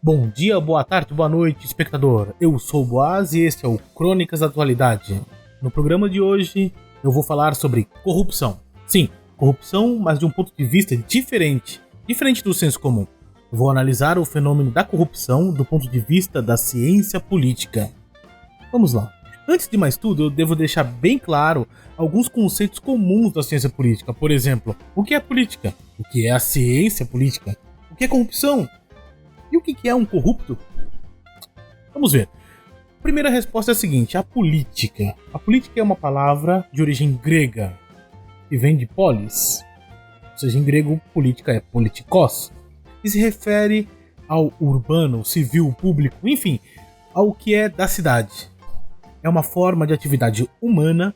Bom dia, boa tarde, boa noite, espectador. Eu sou o Boaz e este é o Crônicas da Atualidade. No programa de hoje eu vou falar sobre corrupção. Sim, corrupção, mas de um ponto de vista diferente do senso comum. Eu vou analisar o fenômeno da corrupção do ponto de vista da ciência política. Vamos lá. Antes de mais tudo, eu devo deixar bem claro alguns conceitos comuns da ciência política. Por exemplo, o que é política? O que é a ciência política? O que é corrupção? E o que é um corrupto? Vamos ver. A primeira resposta é a seguinte: a política. A política é uma palavra de origem grega, que vem de polis. Ou seja, em grego, política é politikos. E se refere ao urbano, civil, público, enfim, ao que é da cidade. É uma forma de atividade humana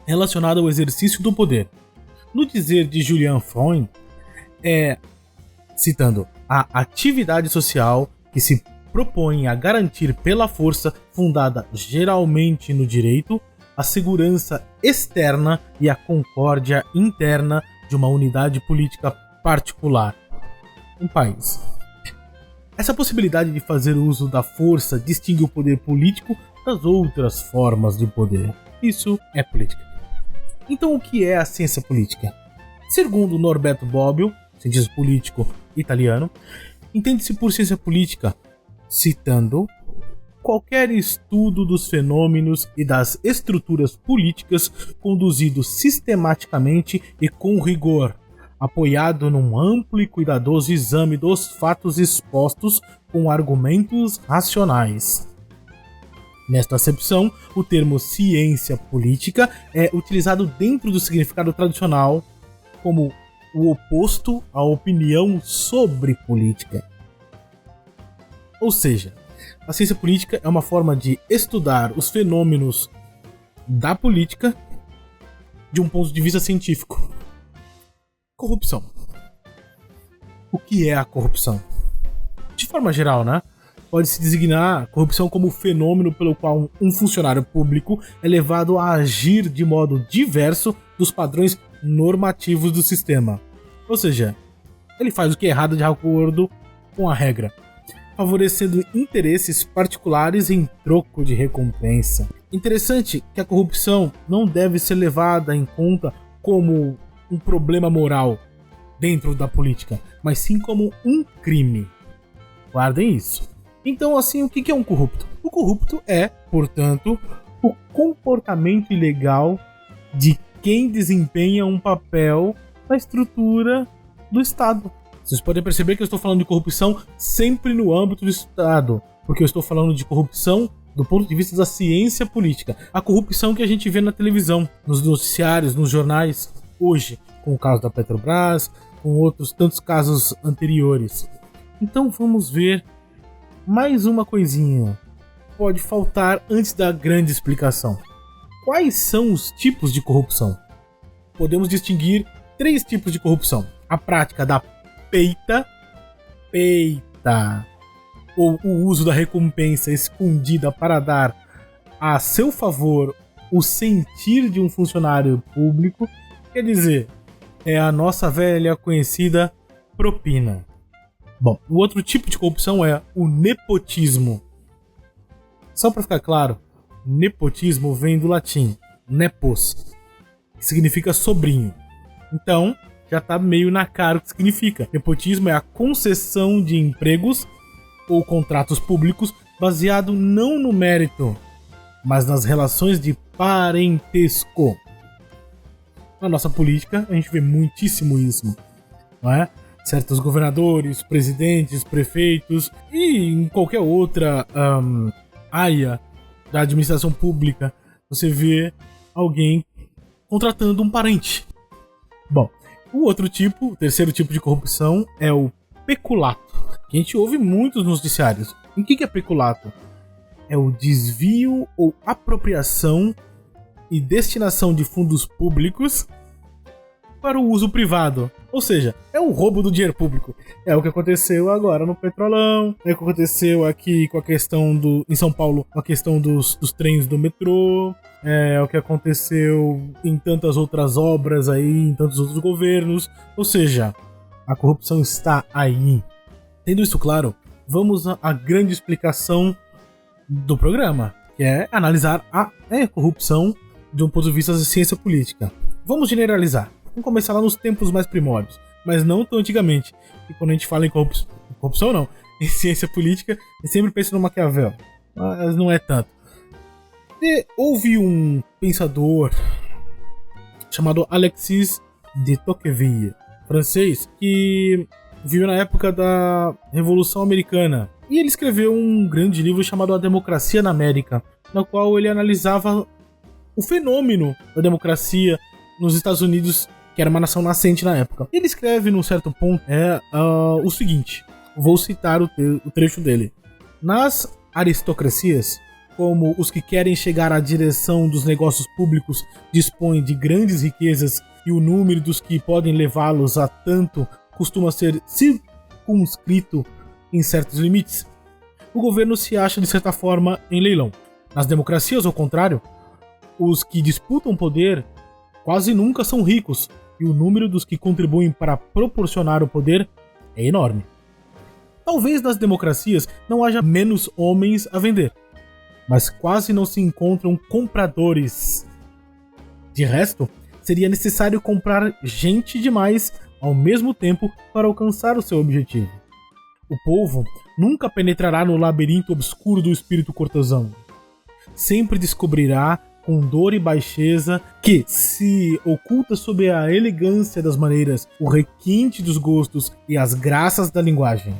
relacionada ao exercício do poder. No dizer de Julian Freund, citando, a atividade social que se propõe a garantir pela força, fundada geralmente no direito, a segurança externa e a concórdia interna de uma unidade política particular. Um país. Essa possibilidade de fazer uso da força distingue o poder político das outras formas de poder. Isso é política. Então o que é a ciência política? Segundo Norberto Bobbio, cientista político italiano, entende-se por ciência política, citando, qualquer estudo dos fenômenos e das estruturas políticas conduzido sistematicamente e com rigor, apoiado num amplo e cuidadoso exame dos fatos expostos com argumentos racionais. Nesta acepção, o termo ciência política é utilizado dentro do significado tradicional como o oposto à opinião sobre política. Ou seja, a ciência política é uma forma de estudar os fenômenos da política de um ponto de vista científico. Corrupção. O que é a corrupção? De forma geral, pode-se designar a corrupção como o fenômeno pelo qual um funcionário público é levado a agir de modo diverso dos padrões normativos do sistema. Ou seja, ele faz o que é errado de acordo com a regra, favorecendo interesses particulares em troco de recompensa. Interessante que a corrupção não deve ser levada em conta como um problema moral dentro da política, mas sim como um crime. Guardem isso. Então, assim, o que é um corrupto? O corrupto é, portanto, o comportamento ilegal de quem desempenha um papel na estrutura do Estado. Vocês podem perceber que eu estou falando de corrupção sempre no âmbito do Estado, porque eu estou falando de corrupção do ponto de vista da ciência política. A corrupção que a gente vê na televisão, nos noticiários, nos jornais, hoje, com o caso da Petrobras, com outros tantos casos anteriores. Então vamos ver mais uma coisinha. Pode faltar antes da grande explicação. Quais são os tipos de corrupção? Podemos distinguir 3 tipos de corrupção. A prática da peita, ou o uso da recompensa escondida para dar a seu favor o sentir de um funcionário público, quer dizer, é a nossa velha conhecida propina. Bom, o outro tipo de corrupção é o nepotismo. Só para ficar claro, nepotismo vem do latim nepos, que significa sobrinho. Então, já tá meio na cara o que significa. Nepotismo é a concessão de empregos ou contratos públicos baseado não no mérito, mas nas relações de parentesco. Na nossa política, a gente vê muitíssimo isso, não é? Certos governadores, presidentes, prefeitos e em qualquer outra área da administração pública, você vê alguém contratando um parente. Bom, o terceiro tipo de corrupção é o peculato, que a gente ouve muito nos noticiários. E o que é peculato? É o desvio ou apropriação e destinação de fundos públicos para o uso privado. Ou seja, é um roubo do dinheiro público. É o que aconteceu agora no Petrolão, é o que aconteceu aqui com a questão em São Paulo, com a questão dos trens do metrô, é o que aconteceu em tantas outras obras aí, em tantos outros governos. Ou seja, a corrupção está aí. Tendo isso claro, vamos à grande explicação do programa, que é analisar a corrupção de um ponto de vista da ciência política. Vamos generalizar. Vamos começar lá nos tempos mais primórdios, mas não tão antigamente. E quando a gente fala em corrupção não, em ciência política, eu sempre penso no Maquiavel, mas não é tanto. Houve um pensador chamado Alexis de Tocqueville, francês, que viveu na época da Revolução Americana. E ele escreveu um grande livro chamado A Democracia na América, no qual ele analisava o fenômeno da democracia nos Estados Unidos, que era uma nação nascente na época. Ele escreve, num certo ponto, o seguinte, vou citar o trecho dele. Nas aristocracias, como os que querem chegar à direção dos negócios públicos dispõem de grandes riquezas e o número dos que podem levá-los a tanto costuma ser circunscrito em certos limites, o governo se acha, de certa forma, em leilão. Nas democracias, ao contrário, os que disputam poder quase nunca são ricos e o número dos que contribuem para proporcionar o poder é enorme. Talvez nas democracias não haja menos homens a vender, mas quase não se encontram compradores. De resto, seria necessário comprar gente demais ao mesmo tempo para alcançar o seu objetivo. O povo nunca penetrará no labirinto obscuro do espírito cortesão. Sempre descobrirá, com dor e baixeza, que se oculta sob a elegância das maneiras, o requinte dos gostos e as graças da linguagem.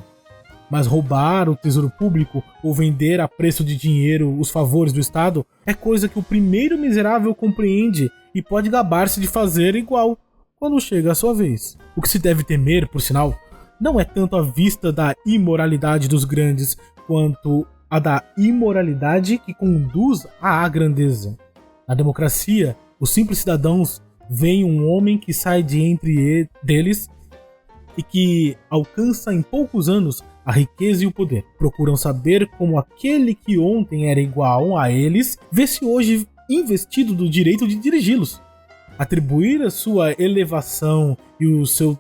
Mas roubar o tesouro público ou vender a preço de dinheiro os favores do Estado é coisa que o primeiro miserável compreende e pode gabar-se de fazer igual quando chega a sua vez. O que se deve temer, por sinal, não é tanto a vista da imoralidade dos grandes quanto a da imoralidade que conduz à grandeza. Na democracia, os simples cidadãos veem um homem que sai de entre deles e que alcança em poucos anos a riqueza e o poder. Procuram saber como aquele que ontem era igual a eles vê-se hoje investido do direito de dirigi-los. Atribuir a sua elevação e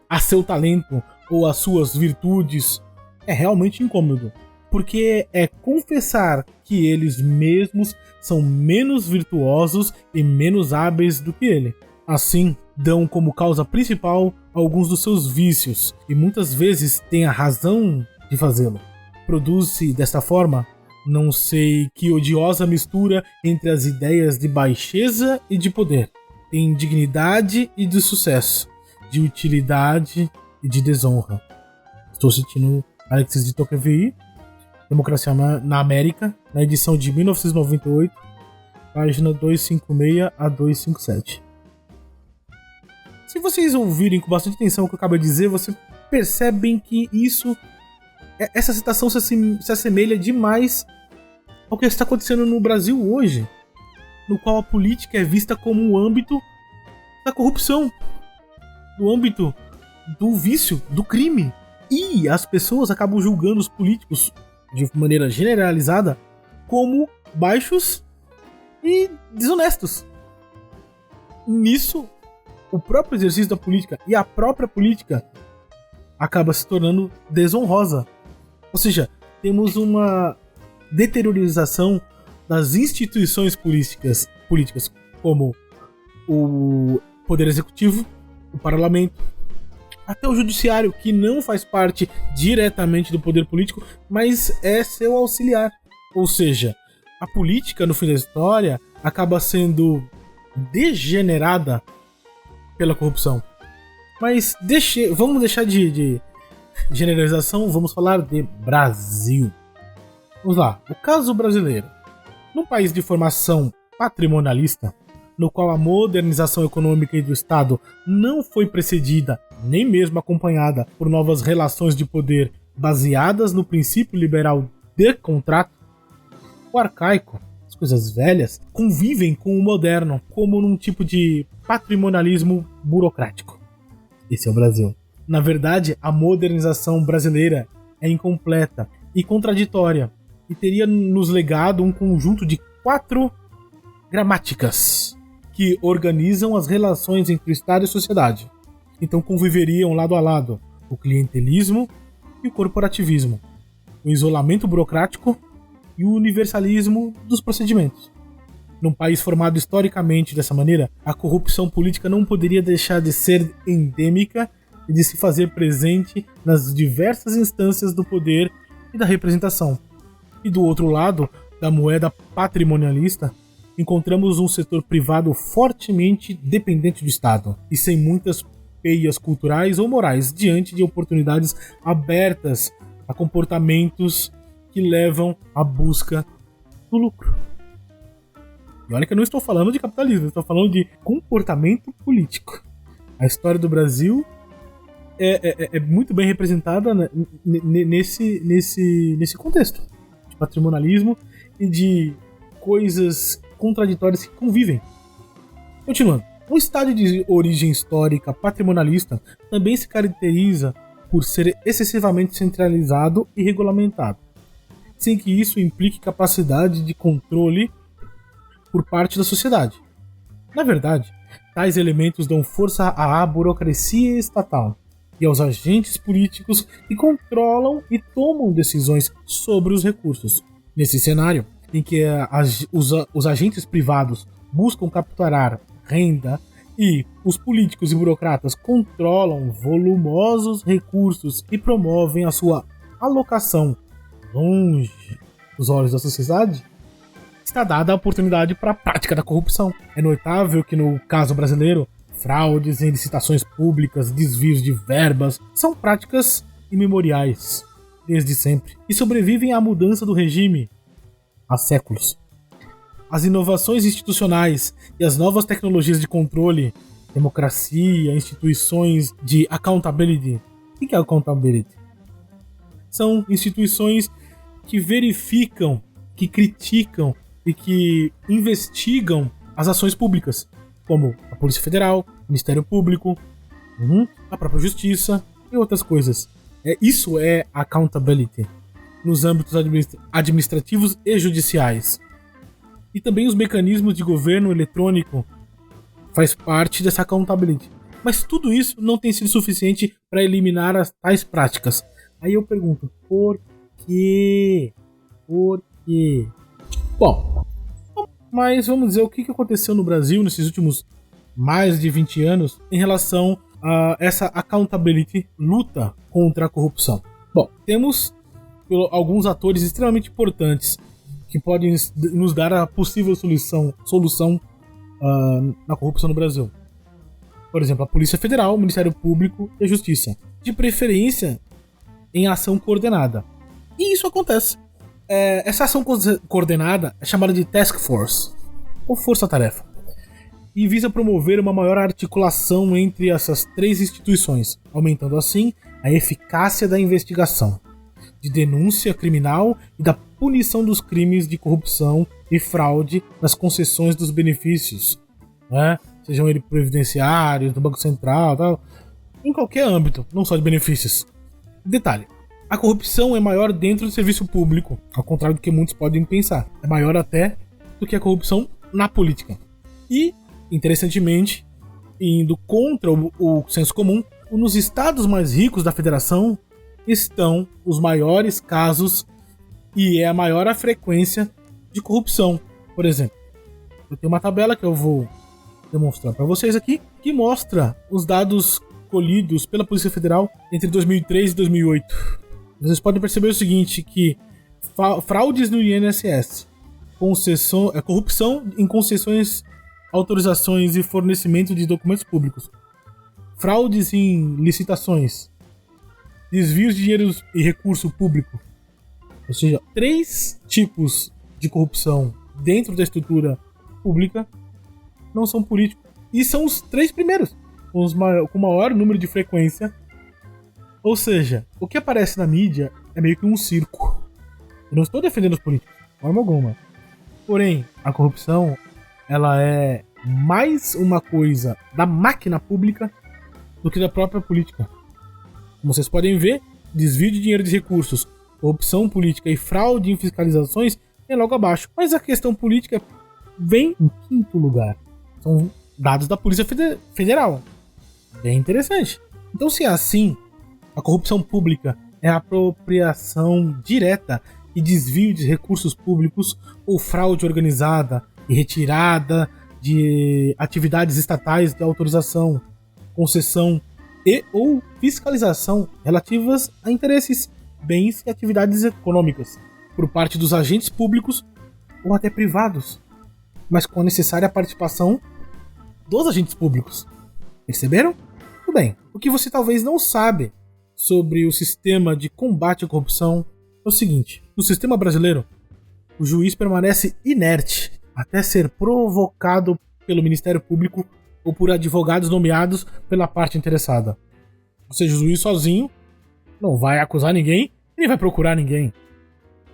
a seu talento ou as suas virtudes é realmente incômodo, porque é confessar que eles mesmos são menos virtuosos e menos hábeis do que ele. Assim, dão como causa principal alguns dos seus vícios, e muitas vezes têm a razão de fazê-lo. Produz-se, desta forma, não sei que odiosa mistura entre as ideias de baixeza e de poder, de indignidade e de sucesso, de utilidade e de desonra. Estou citando Alexis de Tocqueville, Democracia na América, na edição de 1998, página 256 a 257. Se vocês ouvirem com bastante atenção o que eu acabo de dizer, vocês percebem que essa citação se assemelha demais ao que está acontecendo no Brasil hoje, no qual a política é vista como o âmbito da corrupção, do âmbito do vício, do crime. E as pessoas acabam julgando os políticos, de maneira generalizada, como baixos e desonestos. Nisso, o próprio exercício da política e a própria política acaba se tornando desonrosa. Ou seja, temos uma deteriorização das instituições políticas como o Poder Executivo, o Parlamento, até o Judiciário, que não faz parte diretamente do poder político, mas é seu auxiliar. Ou seja, a política, no fim da história, acaba sendo degenerada pela corrupção. Mas vamos deixar de generalização, vamos falar de Brasil. Vamos lá, o caso brasileiro. Num país de formação patrimonialista, no qual a modernização econômica e do Estado não foi precedida, nem mesmo acompanhada por novas relações de poder baseadas no princípio liberal de contrato, o arcaico, as coisas velhas, convivem com o moderno como num tipo de patrimonialismo burocrático. Esse é o Brasil. Na verdade, a modernização brasileira é incompleta e contraditória, e teria nos legado um conjunto de 4 gramáticas que organizam as relações entre o Estado e a sociedade. Então conviveriam lado a lado o clientelismo e o corporativismo, o isolamento burocrático e o universalismo dos procedimentos. Num país formado historicamente dessa maneira, a corrupção política não poderia deixar de ser endêmica e de se fazer presente nas diversas instâncias do poder e da representação. E do outro lado da moeda patrimonialista, encontramos um setor privado fortemente dependente do Estado e sem muitas peias culturais ou morais diante de oportunidades abertas a comportamentos que levam à busca do lucro. E olha que eu não estou falando de capitalismo, eu estou falando de comportamento político. A história do Brasil é muito bem representada nesse contexto de patrimonialismo e de coisas contraditórias que convivem. Continuando. Um Estado de origem histórica patrimonialista também se caracteriza por ser excessivamente centralizado e regulamentado, sem que isso implique capacidade de controle por parte da sociedade. Na verdade, tais elementos dão força à burocracia estatal e aos agentes políticos que controlam e tomam decisões sobre os recursos. Nesse cenário, em que os agentes privados buscam capturar renda e os políticos e burocratas controlam volumosos recursos e promovem a sua alocação longe dos olhos da sociedade, está dada a oportunidade para a prática da corrupção. É notável que, no caso brasileiro, fraudes em licitações públicas, desvios de verbas, são práticas imemoriais, desde sempre, e sobrevivem à mudança do regime há séculos. As inovações institucionais e as novas tecnologias de controle, democracia, instituições de accountability. O que é accountability? São instituições que verificam, que criticam e que investigam as ações públicas, como a Polícia Federal, o Ministério Público, a própria Justiça e outras coisas. Isso é accountability nos âmbitos administrativos e judiciais. E também os mecanismos de governo eletrônico faz parte dessa accountability. Mas tudo isso não tem sido suficiente para eliminar as tais práticas. Aí eu pergunto, por quê? Por quê? Bom, mas vamos dizer o que aconteceu no Brasil nesses últimos mais de 20 anos em relação a essa accountability, luta contra a corrupção. Bom, temos alguns atores extremamente importantes que podem nos dar a possível solução na corrupção no Brasil. Por exemplo, a Polícia Federal, o Ministério Público e a Justiça. De preferência em ação coordenada. E isso acontece. Essa ação coordenada é chamada de Task Force, ou Força-Tarefa, e visa promover uma maior articulação entre essas três instituições, aumentando assim a eficácia da investigação, de denúncia criminal e da punição dos crimes de corrupção e fraude nas concessões dos benefícios, né? Sejam eles previdenciários, do Banco Central, tal, em qualquer âmbito, não só de benefícios. Detalhe, a corrupção é maior dentro do serviço público, ao contrário do que muitos podem pensar. É maior até do que a corrupção na política. E, interessantemente, indo contra o senso comum, nos estados mais ricos da federação estão os maiores casos e é a maior a frequência de corrupção. Por exemplo, eu tenho uma tabela que eu vou demonstrar para vocês aqui, que mostra os dados colhidos pela Polícia Federal entre 2003 e 2008. Vocês podem perceber o seguinte, que fraudes no INSS, corrupção em concessões, autorizações e fornecimento de documentos públicos, fraudes em licitações, desvios de dinheiro e recurso público, ou seja, 3 tipos de corrupção dentro da estrutura pública não são políticos. E são os 3 primeiros, com maior número de frequência. Ou seja, o que aparece na mídia é meio que um circo. Eu não estou defendendo os políticos, de forma alguma. Porém, a corrupção, ela é mais uma coisa da máquina pública do que da própria política. Como vocês podem ver, desvio de dinheiro de recursos, corrupção política e fraude em fiscalizações é logo abaixo. Mas a questão política vem em 5º lugar. São dados da Polícia Federal. Bem interessante. Então, se é assim, a corrupção pública é a apropriação direta e desvio de recursos públicos ou fraude organizada e retirada de atividades estatais de autorização, concessão e ou fiscalização relativas a interesses, bens e atividades econômicas por parte dos agentes públicos ou até privados, mas com a necessária participação dos agentes públicos. Perceberam? Tudo bem. O que você talvez não sabe sobre o sistema de combate à corrupção é o seguinte: no sistema brasileiro, o juiz permanece inerte até ser provocado pelo Ministério Público ou por advogados nomeados pela parte interessada. Ou seja, o juiz sozinho não vai acusar ninguém nem vai procurar ninguém.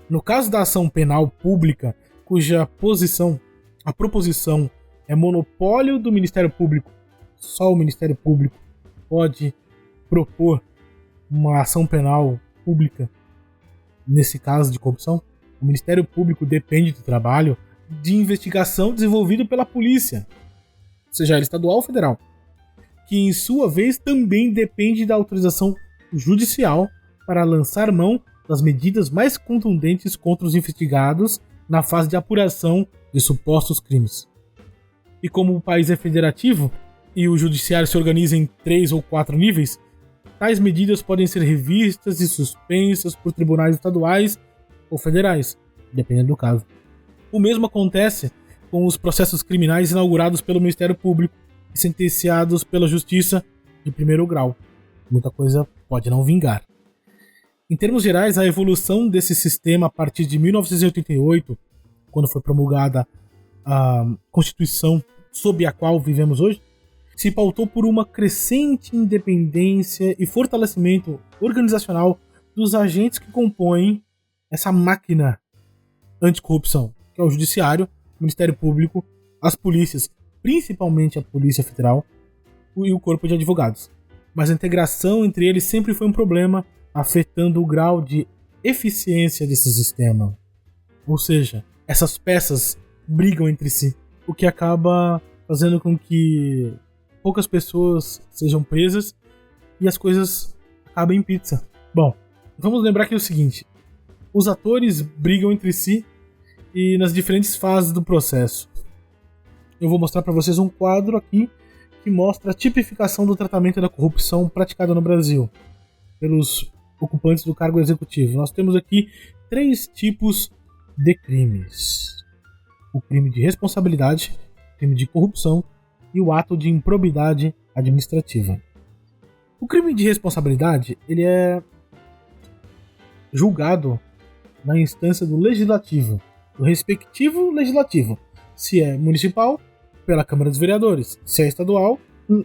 No caso da ação penal pública, cuja a proposição é monopólio do Ministério Público, só o Ministério Público pode propor uma ação penal pública nesse caso de corrupção. O Ministério Público depende do trabalho de investigação desenvolvido pela polícia, seja ela estadual ou federal, que em sua vez também depende da autorização judicial para lançar mão das medidas mais contundentes contra os investigados na fase de apuração de supostos crimes. E como o país é federativo e o judiciário se organiza em 3 ou 4 níveis, tais medidas podem ser revistas e suspensas por tribunais estaduais ou federais, dependendo do caso. O mesmo acontece com os processos criminais inaugurados pelo Ministério Público e sentenciados pela Justiça de primeiro grau. Muita coisa pode não vingar. Em termos gerais, a evolução desse sistema a partir de 1988, quando foi promulgada a Constituição sob a qual vivemos hoje, se pautou por uma crescente independência e fortalecimento organizacional dos agentes que compõem essa máquina anticorrupção, que é o Judiciário, o Ministério Público, as polícias, principalmente a Polícia Federal, e o Corpo de Advogados. Mas a integração entre eles sempre foi um problema, afetando o grau de eficiência desse sistema. Ou seja, essas peças brigam entre si, o que acaba fazendo com que poucas pessoas sejam presas e as coisas acabem em pizza. Bom, vamos lembrar que é o seguinte: os atores brigam entre si e nas diferentes fases do processo. Eu vou mostrar para vocês um quadro aqui que mostra a tipificação do tratamento da corrupção praticada no Brasil pelos ocupantes do cargo executivo. Nós temos aqui 3 tipos de crimes: o crime de responsabilidade, o crime de corrupção e o ato de improbidade administrativa. O crime de responsabilidade, ele é julgado na instância do legislativo, do respectivo legislativo, se é municipal, pela Câmara dos Vereadores, se é estadual,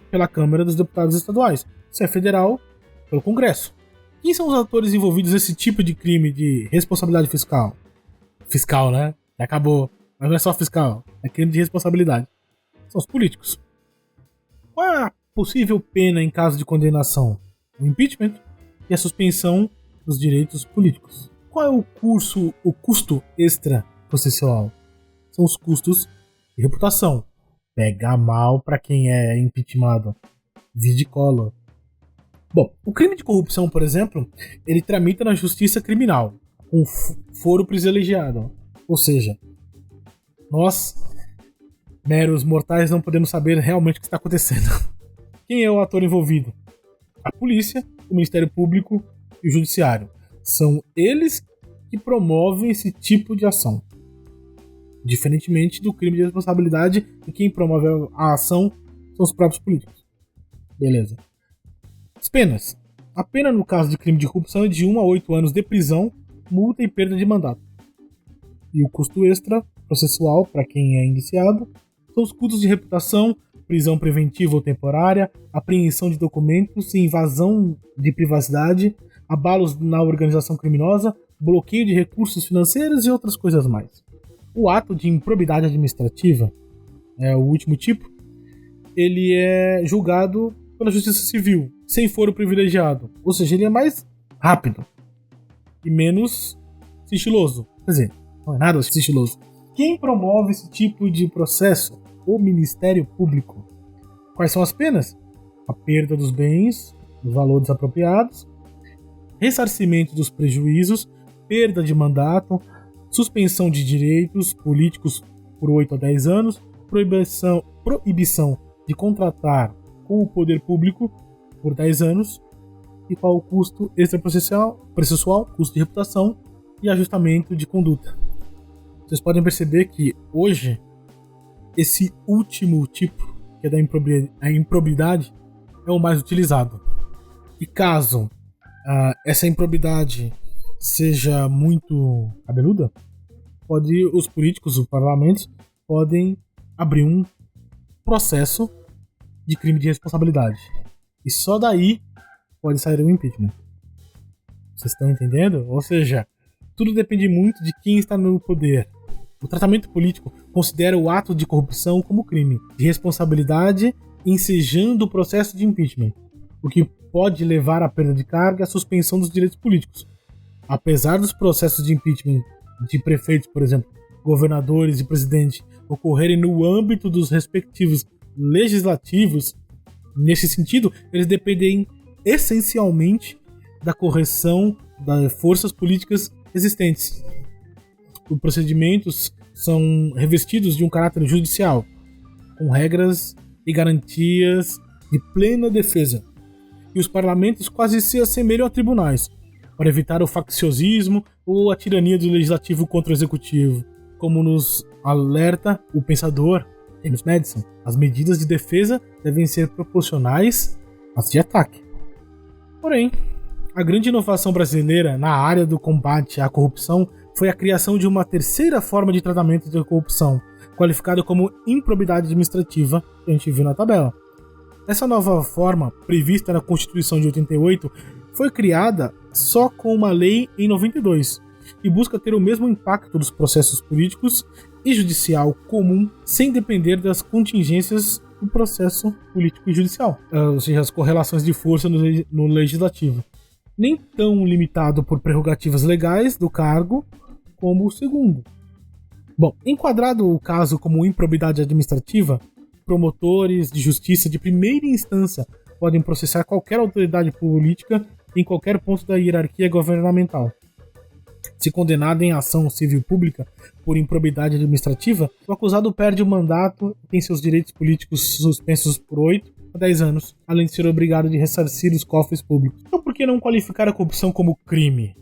pela Câmara dos Deputados Estaduais, se é federal, pelo Congresso. Quem são os atores envolvidos nesse tipo de crime de responsabilidade fiscal? Fiscal, né? Acabou. Mas não é só fiscal, é crime de responsabilidade. São os políticos. Qual é a possível pena em caso de condenação? O impeachment e a suspensão dos direitos políticos. Qual é o custo extra-processual? São os custos de reputação. Pega mal pra quem é impeachmentado. Vide Collor. Bom, o crime de corrupção, por exemplo, ele tramita na justiça criminal, com foro privilegiado. Ou seja, nós, meros mortais, não podemos saber realmente o que está acontecendo. Quem é o ator envolvido? A polícia, o Ministério Público e o Judiciário. São eles que promovem esse tipo de ação. Diferentemente do crime de responsabilidade, e quem promove a ação são os próprios políticos. Beleza. As penas. A pena no caso de crime de corrupção é de 1 a 8 anos de prisão, multa e perda de mandato. E o custo extra processual, para quem é indiciado, são os custos de reputação, prisão preventiva ou temporária, apreensão de documentos e invasão de privacidade, abalos na organização criminosa, bloqueio de recursos financeiros e outras coisas mais. O ato de improbidade administrativa, é o último tipo, ele é julgado pela Justiça Civil, sem foro privilegiado. Ou seja, ele é mais rápido e menos sigiloso. Quer dizer, não é nada sigiloso. Quem promove esse tipo de processo? O Ministério Público. Quais são as penas? A perda dos bens, dos valores apropriados, ressarcimento dos prejuízos, perda de mandato, suspensão de direitos políticos por 8 a 10 anos, proibição de contratar com o poder público por 10 anos, e qual o custo extraprocessual, custo de reputação e ajustamento de conduta. Vocês podem perceber que hoje esse último tipo, que é da improbidade, é o mais utilizado. E caso essa improbidade seja muito cabeluda, os políticos, os parlamentos, podem abrir um processo de crime de responsabilidade. E só daí pode sair o impeachment. Vocês estão entendendo? Ou seja, tudo depende muito de quem está no poder. O tratamento político considera o ato de corrupção como crime de responsabilidade, ensejando o processo de impeachment, o que pode levar à perda de cargo e à suspensão dos direitos políticos. Apesar dos processos de impeachment de prefeitos, por exemplo, governadores e presidente, ocorrerem no âmbito dos respectivos legislativos, nesse sentido, eles dependem essencialmente da correção das forças políticas existentes. Os procedimentos são revestidos de um caráter judicial, com regras e garantias de plena defesa. E os parlamentos quase se assemelham a tribunais, para evitar o facciosismo ou a tirania do legislativo contra o executivo. Como nos alerta o pensador James Madison, as medidas de defesa devem ser proporcionais às de ataque. Porém, a grande inovação brasileira na área do combate à corrupção foi a criação de uma terceira forma de tratamento da corrupção, qualificada como improbidade administrativa, que a gente viu na tabela. Essa nova forma, prevista na Constituição de 88, foi criada só com uma lei em 92 e busca ter o mesmo impacto dos processos políticos e judicial comum, sem depender das contingências do processo político e judicial, ou seja, as correlações de força no legislativo. Nem tão limitado por prerrogativas legais do cargo como o segundo. Bom, enquadrado o caso como improbidade administrativa, promotores de justiça de primeira instância podem processar qualquer autoridade política em qualquer ponto da hierarquia governamental. Se condenado em ação civil pública por improbidade administrativa, o acusado perde o mandato e tem seus direitos políticos suspensos por 8 a 10 anos, além de ser obrigado a ressarcir os cofres públicos. Então por que não qualificar a corrupção como crime?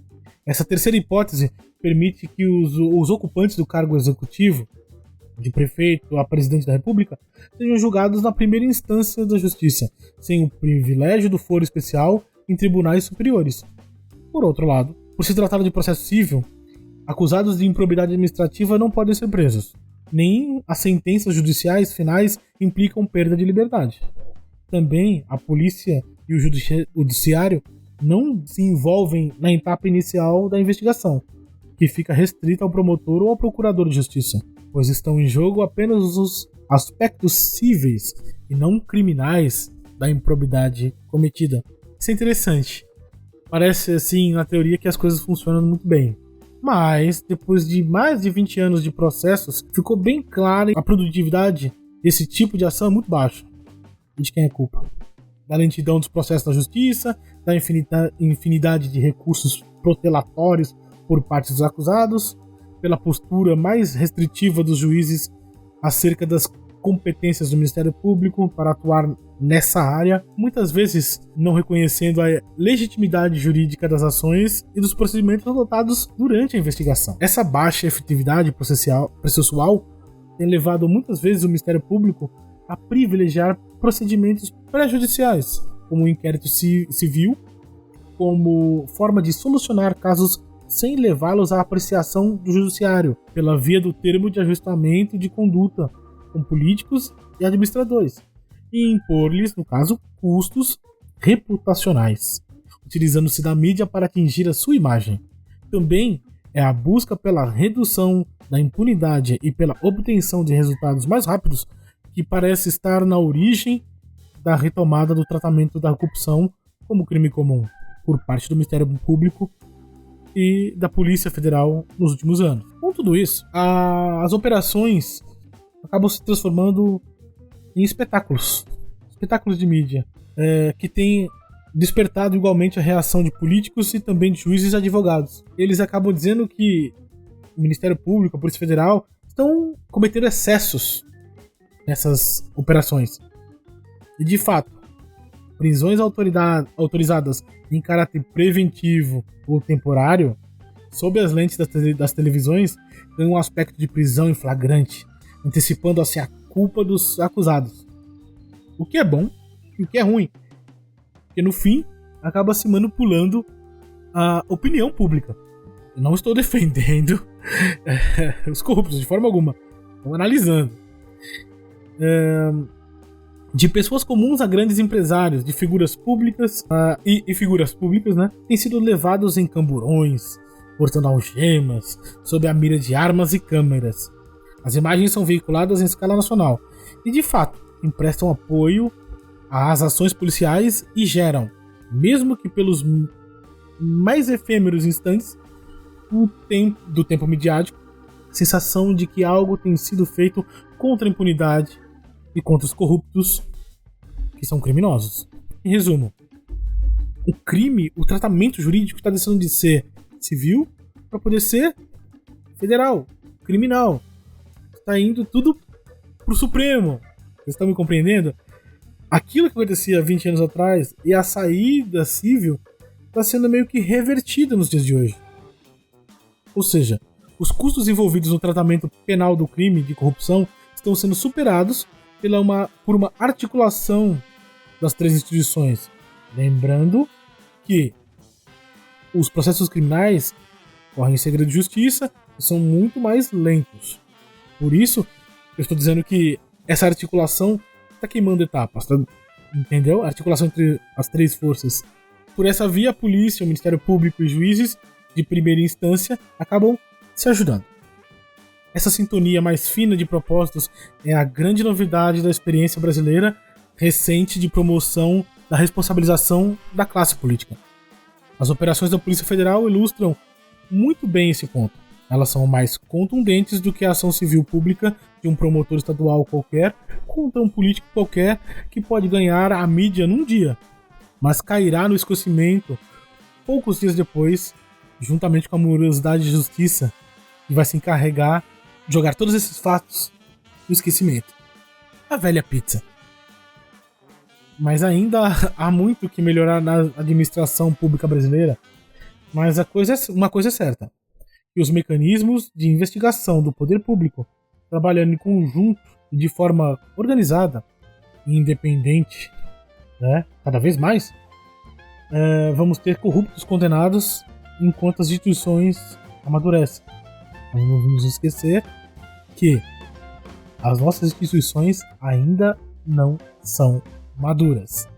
Essa terceira hipótese permite que os ocupantes do cargo executivo, de prefeito a presidente da República, sejam julgados na primeira instância da justiça, sem o privilégio do foro especial em tribunais superiores. Por outro lado, por se tratar de processo civil, acusados de improbidade administrativa não podem ser presos. Nem as sentenças judiciais finais implicam perda de liberdade. Também a polícia e o judiciário não se envolvem na etapa inicial da investigação, que fica restrita ao promotor ou ao procurador de justiça, pois estão em jogo apenas os aspectos cíveis e não criminais da improbidade cometida. Isso é interessante. Parece, assim, na teoria, que as coisas funcionam muito bem. Mas, depois de mais de 20 anos de processos, ficou bem claro que a produtividade desse tipo de ação é muito baixa. E de quem é a culpa? Da lentidão dos processos da justiça, da infinidade de recursos protelatórios por parte dos acusados, pela postura mais restritiva dos juízes acerca das competências do Ministério Público para atuar nessa área, muitas vezes não reconhecendo a legitimidade jurídica das ações e dos procedimentos adotados durante a investigação. Essa baixa efetividade processual tem levado muitas vezes o Ministério Público a privilegiar procedimentos pré-judiciais, como o inquérito civil, como forma de solucionar casos sem levá-los à apreciação do judiciário, pela via do termo de ajustamento de conduta com políticos e administradores, e impor-lhes, no caso, custos reputacionais, utilizando-se da mídia para atingir a sua imagem. Também é a busca pela redução da impunidade e pela obtenção de resultados mais rápidos que parece estar na origem da retomada do tratamento da corrupção como crime comum por parte do Ministério Público e da Polícia Federal nos últimos anos. Com tudo isso, as operações acabam se transformando em espetáculos de mídia, que tem despertado igualmente a reação de políticos e também de juízes e advogados. Eles acabam dizendo que o Ministério Público, a Polícia Federal, estão cometendo excessos nessas operações. E de fato, prisões autorizadas em caráter preventivo ou temporário, sob as lentes das televisões, tem um aspecto de prisão em flagrante, antecipando assim a culpa dos acusados. O que é bom e o que é ruim, porque no fim acaba se manipulando a opinião pública. Eu não estou defendendo os corruptos de forma alguma, estou analisando. De pessoas comuns a grandes empresários, de figuras públicas e figuras públicas, né, têm sido levados em camburões, portando algemas, sob a mira de armas e câmeras. As imagens são veiculadas em escala nacional e, de fato, emprestam apoio às ações policiais e geram, mesmo que pelos mais efêmeros instantes do tempo midiático, sensação de que algo tem sido feito contra a impunidade e contra os corruptos que são criminosos. Em resumo, o crime, o tratamento jurídico está deixando de ser civil para poder ser federal, criminal. Está indo tudo pro Supremo. Vocês estão me compreendendo? Aquilo que acontecia 20 anos atrás e a saída civil está sendo meio que revertida nos dias de hoje. Ou seja, os custos envolvidos no tratamento penal do crime de corrupção estão sendo superados por uma articulação das três instituições. Lembrando que os processos criminais correm em segredo de justiça e são muito mais lentos. Por isso, eu estou dizendo que essa articulação está queimando etapas, tá? Entendeu? A articulação entre as três forças. Por essa via, a polícia, o Ministério Público e juízes de primeira instância acabam se ajudando. Essa sintonia mais fina de propósitos é a grande novidade da experiência brasileira recente de promoção da responsabilização da classe política. As operações da Polícia Federal ilustram muito bem esse ponto. Elas são mais contundentes do que a ação civil pública de um promotor estadual qualquer contra um político qualquer que pode ganhar a mídia num dia, mas cairá no esquecimento poucos dias depois, juntamente com a morosidade de justiça, que vai se encarregar de jogar todos esses fatos no esquecimento. A velha pizza. Mas ainda há muito que melhorar na administração pública brasileira, mas uma coisa é certa, que os mecanismos de investigação do poder público, trabalhando em conjunto e de forma organizada e independente, né, cada vez mais, vamos ter corruptos condenados enquanto as instituições amadurecem. Mas não vamos esquecer que as nossas instituições ainda não são maduras.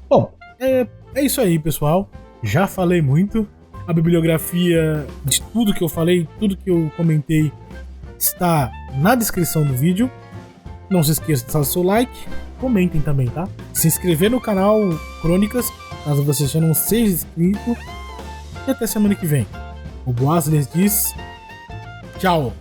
Bom, é isso aí, pessoal. Já falei muito. A bibliografia de tudo que eu falei, tudo que eu comentei, está na descrição do vídeo. Não se esqueça de dar o seu like. Comentem também, tá? Se inscrever no canal Crônicas, caso você já não seja inscrito. E até semana que vem. O Boaz lhes diz tchau.